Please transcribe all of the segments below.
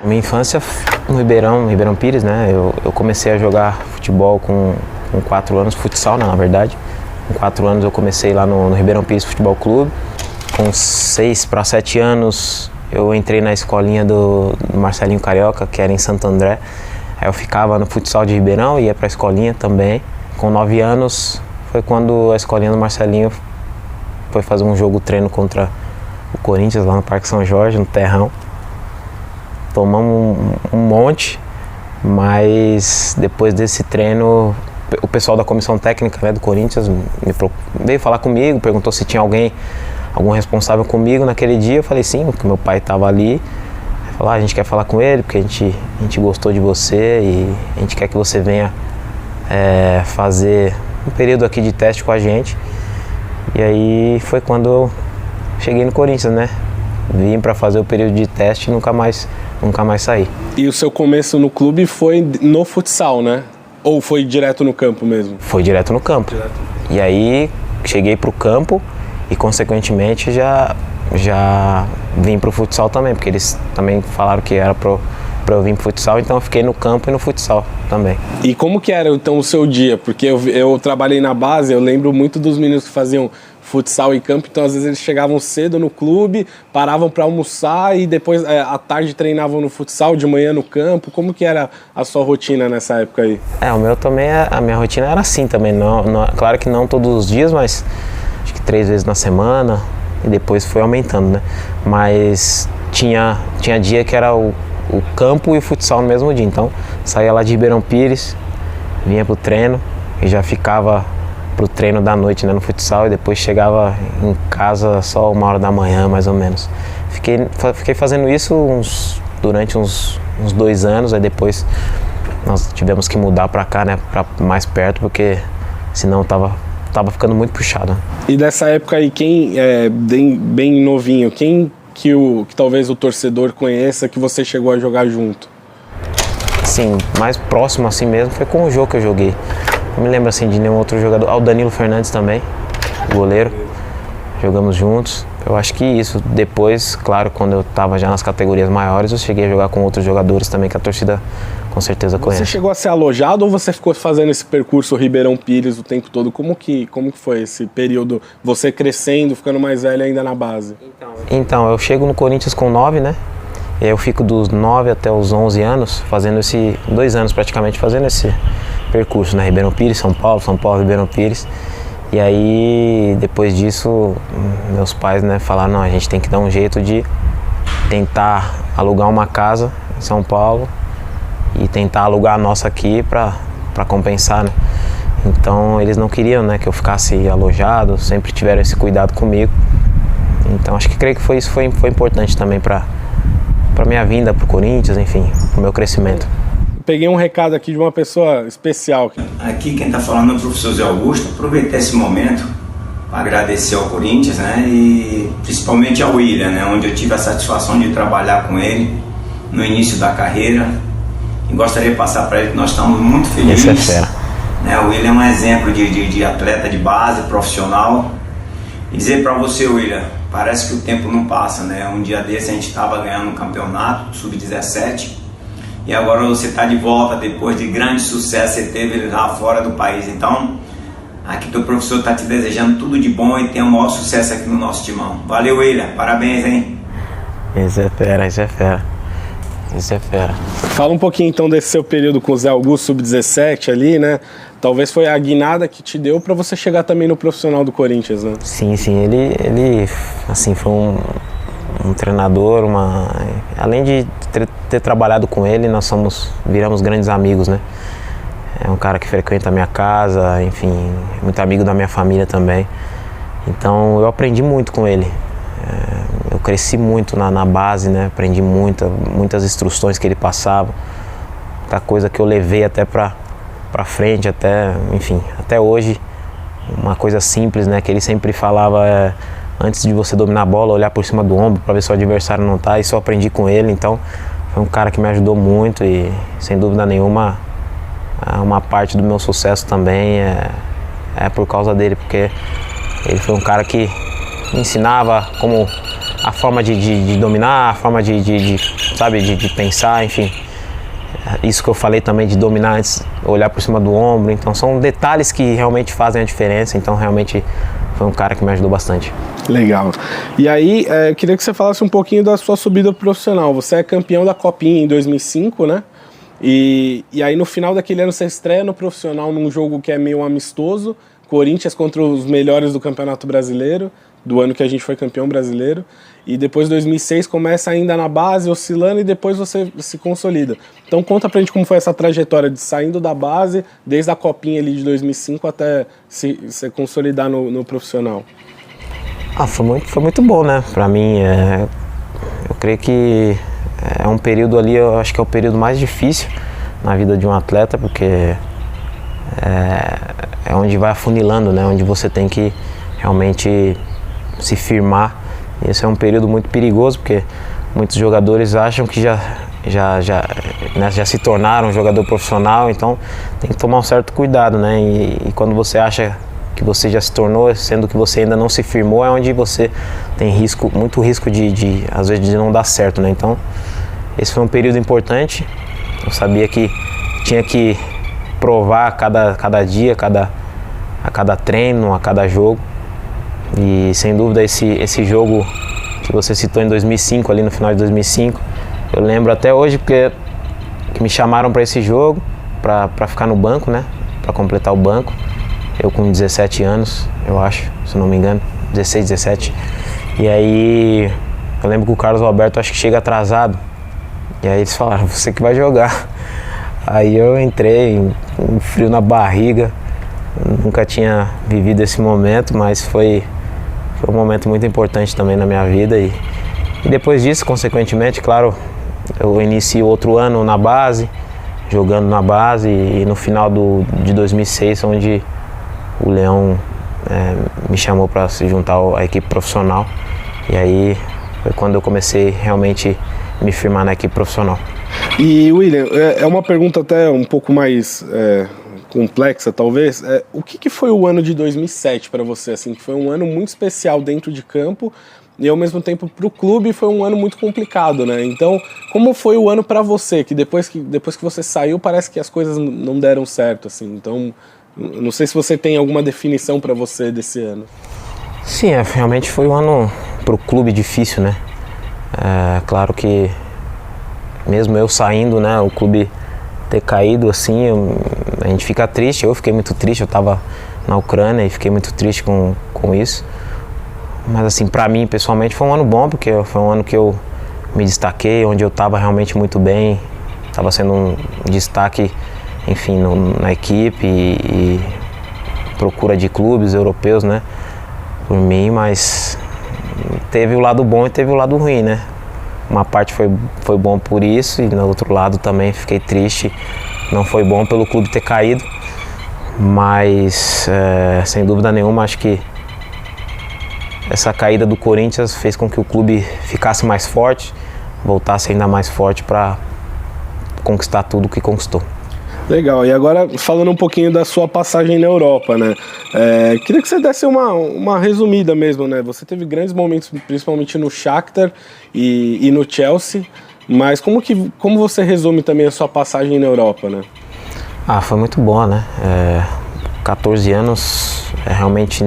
Minha infância no Ribeirão Pires, né? Eu comecei a jogar futebol com 4 anos, futsal, né, na verdade. Com 4 anos eu comecei lá no Ribeirão Pires Futebol Clube. Com 6 para 7 anos eu entrei na escolinha do Marcelinho Carioca, que era em Santo André. Aí eu ficava no futsal de Ribeirão e ia para a escolinha também. Com 9 anos foi quando a escolinha do Marcelinho foi fazer um jogo treino contra o Corinthians lá no Parque São Jorge, no terrão. Tomamos um monte, mas depois desse treino, o pessoal da comissão técnica, né, do Corinthians veio falar comigo, perguntou se tinha algum responsável comigo naquele dia. Eu falei sim, porque meu pai estava ali. Ele falou, a gente quer falar com ele, porque a gente gostou de você e a gente quer que você venha fazer um período aqui de teste com a gente. E aí foi quando eu cheguei no Corinthians, né? Vim para fazer o período de teste e nunca mais saí. E o seu começo no clube foi no futsal, né? Ou foi direto no campo mesmo? Foi direto no campo. E aí cheguei pro campo e consequentemente já vim pro futsal também, porque eles também falaram que era pra eu vir pro futsal, então eu fiquei no campo e no futsal também. E como que era então o seu dia? Porque eu trabalhei na base, eu lembro muito dos meninos que faziam futsal e campo, então às vezes eles chegavam cedo no clube, paravam para almoçar e depois à tarde treinavam no futsal, de manhã no campo. Como que era a sua rotina nessa época aí? O meu também, a minha rotina era assim também, claro que não todos os dias, mas acho que 3 vezes na semana e depois foi aumentando, né? Mas tinha dia que era o campo e o futsal no mesmo dia, então saía lá de Ribeirão Pires, vinha pro treino e já ficava pro treino da noite, né, no futsal, e depois chegava em casa só 1h da manhã, mais ou menos. Fiquei fazendo isso durante uns 2 anos, aí depois nós tivemos que mudar para cá, né, para mais perto, porque senão tava ficando muito puxado. E dessa época aí, quem bem novinho, quem que talvez o torcedor conheça que você chegou a jogar junto? Sim, mais próximo assim mesmo foi com o jogo que eu joguei. Não me lembro assim de nenhum outro jogador. O Danilo Fernandes também, o goleiro. Jogamos juntos. Eu acho que isso. Depois, claro, quando eu estava já nas categorias maiores, eu cheguei a jogar com outros jogadores também que a torcida com certeza conhece. Você chegou a ser alojado ou você ficou fazendo esse percurso Ribeirão Pires o tempo todo? Como que foi esse período? Você crescendo, ficando mais velho ainda na base? Então, eu chego no Corinthians com 9, né? E aí eu fico dos 9 até os 11 anos, fazendo 2 anos praticamente, fazendo esse percurso, né? Ribeirão Pires, São Paulo, Ribeirão Pires. E aí, depois disso, meus pais, né, falaram, não, a gente tem que dar um jeito de tentar alugar uma casa em São Paulo e tentar alugar a nossa aqui para compensar, né? Então, eles não queriam, né, que eu ficasse alojado, sempre tiveram esse cuidado comigo. Então, acho que creio que isso foi importante também para minha vinda pro Corinthians, enfim, pro meu crescimento. Peguei um recado aqui de uma pessoa especial. Aqui quem está falando é o professor Zé Augusto. Aproveitar esse momento para agradecer ao Corinthians, né, e principalmente ao William, né, onde eu tive a satisfação de trabalhar com ele no início da carreira. E gostaria de passar para ele que nós estamos muito felizes. Esse é fera. Né, o William é um exemplo de atleta de base, profissional. E dizer para você, William, parece que o tempo não passa, né? Um dia desse a gente estava ganhando um campeonato sub-17 e agora você está de volta depois de grande sucesso que você teve lá fora do país. Então, aqui teu professor está te desejando tudo de bom e tenha o maior sucesso aqui no nosso timão. Valeu, William, parabéns, hein? Isso é fera. Fala um pouquinho então desse seu período com o Zé Augusto, sub-17 ali, né? Talvez foi a guinada que te deu para você chegar também no profissional do Corinthians, né? Sim, ele assim, foi um treinador, além de ter trabalhado com ele, nós viramos grandes amigos, né? É um cara que frequenta a minha casa, enfim, muito amigo da minha família também. Então eu aprendi muito com ele. Eu cresci muito na base, né? Aprendi muitas instruções que ele passava, muita coisa que eu levei até para frente, até hoje. Uma coisa simples, né? Que ele sempre falava, antes de você dominar a bola, olhar por cima do ombro para ver se o adversário não tá. Isso eu aprendi com ele, então foi um cara que me ajudou muito e, sem dúvida nenhuma, uma parte do meu sucesso também é por causa dele, porque ele foi um cara que me ensinava como a forma de dominar, a forma de sabe, de pensar, enfim. Isso que eu falei também de dominar antes, olhar por cima do ombro. Então são detalhes que realmente fazem a diferença. Então realmente foi um cara que me ajudou bastante. Legal. E aí, eu queria que você falasse um pouquinho da sua subida profissional. Você é campeão da Copinha em 2005, né? E aí no final daquele ano você estreia no profissional num jogo que é meio amistoso, Corinthians contra os melhores do Campeonato Brasileiro, do ano que a gente foi campeão brasileiro. E depois 2006 começa ainda na base, oscilando, e depois você se consolida. Então conta pra gente como foi essa trajetória de saindo da base, desde a Copinha ali de 2005 até se consolidar no profissional. Foi muito bom, né? Pra mim, eu creio que é um período ali, eu acho que é o período mais difícil na vida de um atleta, porque é onde vai afunilando, né? Onde você tem que realmente se firmar. Esse é um período muito perigoso, porque muitos jogadores acham que já se tornaram um jogador profissional, então tem que tomar um certo cuidado, né? E quando você acha que você já se tornou, sendo que você ainda não se firmou, é onde você tem muito risco às vezes de não dar certo, né? Então esse foi um período importante. Eu sabia que tinha que provar a cada dia, a cada treino, a cada jogo. E sem dúvida esse jogo que você citou em 2005, ali no final de 2005, eu lembro até hoje que me chamaram para esse jogo, para ficar no banco, né? Para completar o banco. Eu com 17 anos, eu acho, se não me engano, 16, 17. E aí eu lembro que o Carlos Alberto acho que chega atrasado. E aí eles falaram, você que vai jogar. Aí eu entrei, um frio na barriga. Nunca tinha vivido esse momento, mas foi um momento muito importante também na minha vida. E depois disso, consequentemente, claro, eu inicio outro ano na base, jogando na base, e no final de 2006, onde o Leão me chamou para se juntar à equipe profissional. E aí foi quando eu comecei realmente a me firmar na equipe profissional. E William, é uma pergunta até um pouco mais complexa, talvez. O que foi o ano de 2007 para você? Assim, que foi um ano muito especial dentro de campo e ao mesmo tempo para o clube foi um ano muito complicado, né? Então, como foi o ano para você? Que depois que você saiu, parece que as coisas não deram certo, assim. Então, não sei se você tem alguma definição para você desse ano. Sim, realmente foi um ano para o clube difícil, né? Claro que mesmo eu saindo, né, o clube ter caído assim, a gente fica triste. Eu fiquei muito triste, eu estava na Ucrânia e fiquei muito triste com isso. Mas assim, para mim pessoalmente foi um ano bom, porque foi um ano que eu me destaquei, onde eu estava realmente muito bem, estava sendo um destaque, enfim, na equipe e procura de clubes europeus, né, por mim. Mas teve o lado bom e teve o lado ruim, né? Uma parte foi bom por isso, e no outro lado também fiquei triste. Não foi bom pelo clube ter caído, mas sem dúvida nenhuma acho que essa caída do Corinthians fez com que o clube ficasse mais forte, voltasse ainda mais forte para conquistar tudo o que conquistou. Legal, e agora falando um pouquinho da sua passagem na Europa, né? Queria que você desse uma resumida mesmo, né? Você teve grandes momentos, principalmente no Shakhtar e no Chelsea, mas como você resume também a sua passagem na Europa, né? Foi muito boa, né? 14 anos realmente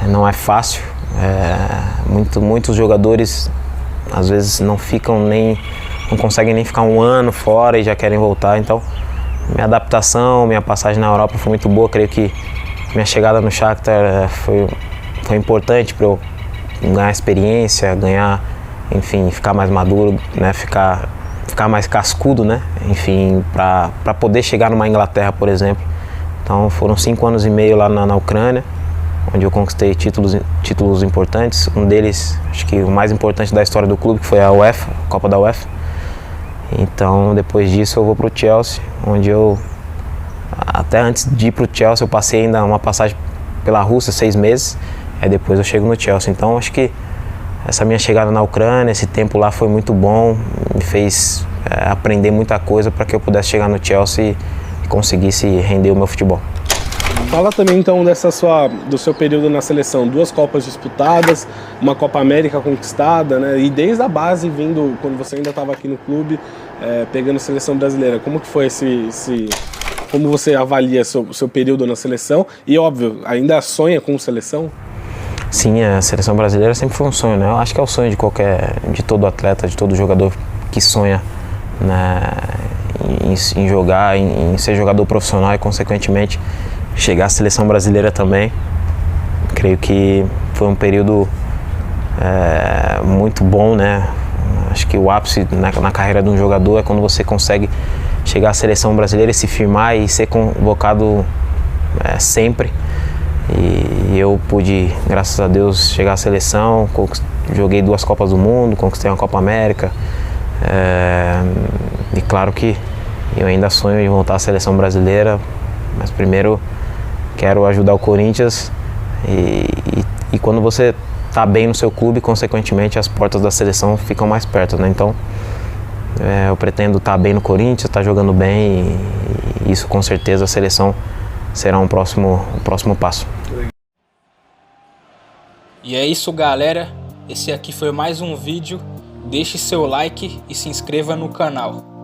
não é fácil. Muitos jogadores às vezes não conseguem nem ficar um ano fora e já querem voltar, então minha adaptação, minha passagem na Europa foi muito boa. Creio que minha chegada no Shakhtar foi importante para eu ganhar experiência, enfim, ficar mais maduro, né, ficar mais cascudo, né, enfim, para poder chegar numa Inglaterra, por exemplo. Então foram 5 anos e meio lá na Ucrânia, onde eu conquistei títulos importantes. Um deles, acho que o mais importante da história do clube, que foi a UEFA, a Copa da UEFA. Então, depois disso, eu vou para o Chelsea, onde até antes de ir para o Chelsea, eu passei ainda uma passagem pela Rússia, 6 meses, aí depois eu chego no Chelsea. Então, acho que essa minha chegada na Ucrânia, esse tempo lá foi muito bom, me fez aprender muita coisa para que eu pudesse chegar no Chelsea e conseguisse render o meu futebol. Fala também então do seu período na seleção. 2 Copas disputadas, uma Copa América conquistada, né? E desde a base vindo, quando você ainda estava aqui no clube, pegando seleção brasileira. Como que foi como você avalia seu período na seleção? E óbvio, ainda sonha com seleção? Sim, a seleção brasileira sempre foi um sonho, né? Eu acho que é o sonho de todo atleta, de todo jogador que sonha, né, em jogar, em ser jogador profissional e, consequentemente, chegar à seleção brasileira também. Creio que foi um período muito bom, né? Acho que o ápice na carreira de um jogador é quando você consegue chegar à seleção brasileira e se firmar e ser convocado sempre. E eu pude, graças a Deus, chegar à seleção, joguei 2 Copas do Mundo, conquistei uma Copa América. E claro que eu ainda sonho em voltar à seleção brasileira, mas primeiro quero ajudar o Corinthians e quando você está bem no seu clube, consequentemente as portas da seleção ficam mais perto, né? Então eu pretendo estar bem no Corinthians, estar jogando bem e isso com certeza a seleção será um próximo passo. E é isso, galera. Esse aqui foi mais um vídeo. Deixe seu like e se inscreva no canal.